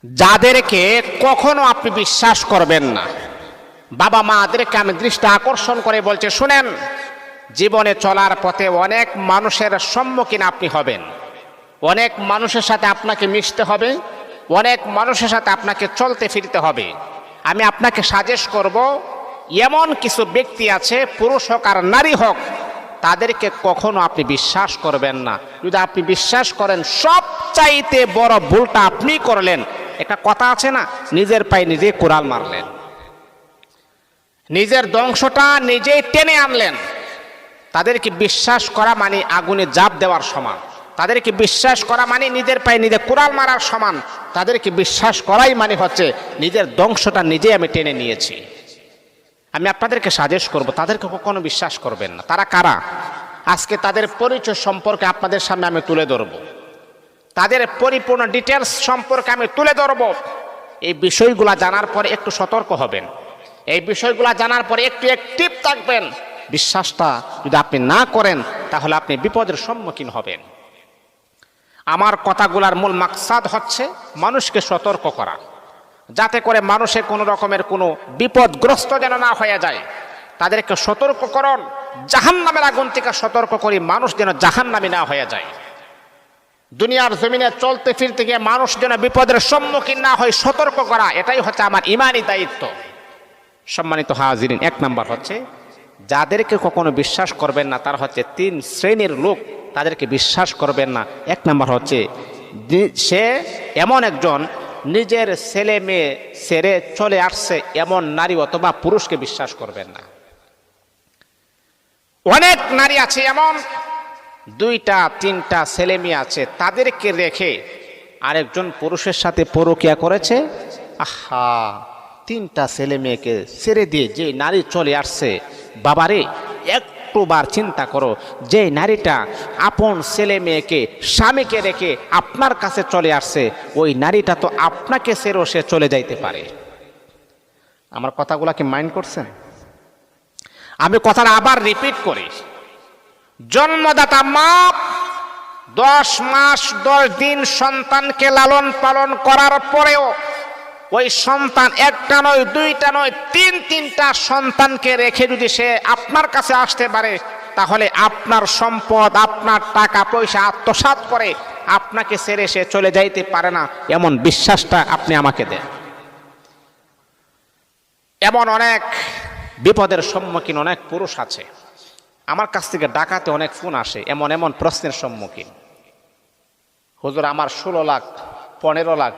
যাদেরকে কখনো আপনি বিশ্বাস করবেন না, বাবা মাদেরকে আমি দৃষ্টি আকর্ষণ করে বলছে, শুনেন, জীবনে চলার পথে অনেক মানুষের সম্মুখীন আপনি হবেন, অনেক মানুষের সাথে আপনাকে মিশতে হবে, অনেক মানুষের সাথে আপনাকে চলতে ফিরতে হবে। আমি আপনাকে সাজেস্ট করব, এমন কিছু ব্যক্তি আছে, পুরুষ হোক আর নারী হোক, তাদেরকে কখনো আপনি বিশ্বাস করবেন না। যদি আপনি বিশ্বাস করেন, সবচাইতে বড় ভুলটা আপনি করলেন। একটা কথা আছে না, নিজের পায়ে নিজে কুড়াল মারলেন, নিজের ধ্বংসটা নিজেই টেনে আনলেন। তাদেরকে বিশ্বাস করা মানে আগুনে জাপ দেওয়ার সমান, তাদেরকে বিশ্বাস করা মানে নিজের পায়ে নিজে কুড়াল মারার সমান, তাদেরকে বিশ্বাস করাই মানে হচ্ছে নিজের ধ্বংসটা নিজেই আমি টেনে নিয়েছি। আমি আপনাদেরকে সাজেস্ট করব, তাদেরকে কখনো বিশ্বাস করবেন না। তারা কারা? আজকে তাদের পরিচয় সম্পর্কে আপনাদের সামনে আমি তুলে ধরব, তাদের পরিপূর্ণ ডিটেলস সম্পর্কে আমি তুলে ধরব। এই বিষয়গুলো জানার পরে একটু সতর্ক হবেন, এই বিষয়গুলো জানার পরে একটু অ্যাক্টিভ থাকবেন। বিশ্বাসটা যদি আপনি না করেন, তাহলে আপনি বিপদের সম্মুখীন হবেন। আমার কথাগুলার মূল মাকসাদ হচ্ছে মানুষকে সতর্ক করা, যাতে করে মানুষের কোনো রকমের কোনো বিপদগ্রস্ত যেন না হয়ে যায়। তাদেরকে সতর্ক করুন, জাহান্নামের আগুন থেকে সতর্ক করি, মানুষ যেন জাহান্নামী না হয়ে যায়। দুনিয়ার জমিনে চলতে ফিরতে গিয়ে মানুষ যেন বিপদের সম্মুখীন না হয়, সতর্ক করা, এটাই হচ্ছে আমার ইমানি দায়িত্ব। সম্মানিত হাজিরিন, এক নাম্বার হচ্ছে যাদেরকে কখনো বিশ্বাস করবেন না, তারা হচ্ছে 3 শ্রেণীর লোক। তাদেরকে বিশ্বাস করবেন না। এক নাম্বার হচ্ছে সে এমন একজন নিজের ছেলে মেয়ে ছেড়ে চলে আসছে এমন নারী অথবা পুরুষকে বিশ্বাস করবেন না। অনেক নারী আছে এমন, 2টা 3টা ছেলে মেয়ে আছে, তাদেরকে রেখে আরেকজন পুরুষের সাথে পরকীয়া করেছে। আহা, 3টা ছেলে মেয়েকে ছেড়ে দিয়ে যে নারী চলে আসছে, বাবারে একটুবার চিন্তা করো, যে নারীটা আপন ছেলে মেয়েকে স্বামীকে রেখে আপনার কাছে চলে আসছে, ওই নারীটা তো আপনাকে ছেড়েও সে চলে যাইতে পারে। আমার কথাগুলাকে মাইন্ড করছেন? আমি কথাটা আবার রিপিট করি, জন্মদাতা মা 10 মাস 10 দিন সন্তানকে লালন পালন করার পরেও ওই সন্তান 1টা নয় 2টা নয় 3টা সন্তানকে রেখে যদি সে আপনার কাছে আসতে পারে, তাহলে আপনার সম্পদ, আপনার টাকা পয়সা আত্মসাৎ করে আপনাকে ছেড়ে সে চলে যাইতে পারে না, এমন বিশ্বাসটা আপনি আমাকে দেন। এমন অনেক বিপদের সম্মুখীন অনেক পুরুষ আছে, আমার কাছ থেকে ডাকাতে অনেক ফোন আসে, এমন এমন প্রশ্নের সম্মুখীন, হুজুর আমার 16 লাখ 15 লাখ